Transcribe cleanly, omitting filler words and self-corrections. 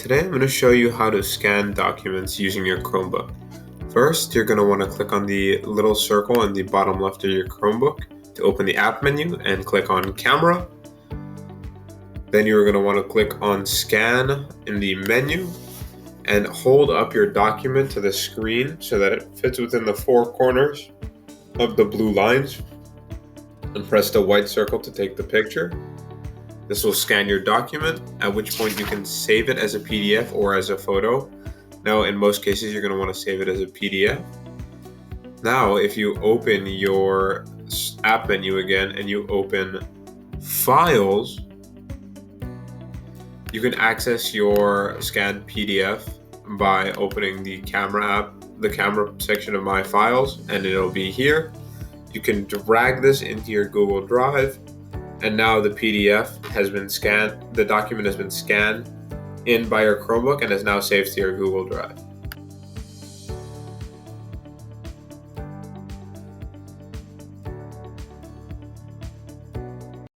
Today I'm going to show you how to scan documents using your Chromebook. First, you're going to want to click on the little circle in the bottom left of your Chromebook to open the app menu and click on Camera. Then you're going to want to click on Scan in the menu and hold up your document to the screen so that it fits within the four corners of the blue lines, and press the white circle to take the picture. This will scan your document, at which point you can save it as a PDF or as a photo. Now, in most cases, you're going to want to save it as a PDF. Now, if you open your app menu again and you open Files, you can access your scanned PDF by opening the camera app, the camera section of My Files, and it'll be here. You can drag this into your Google Drive, and now the PDF has been scanned, the document has been scanned in by your Chromebook and is now saved to your Google Drive.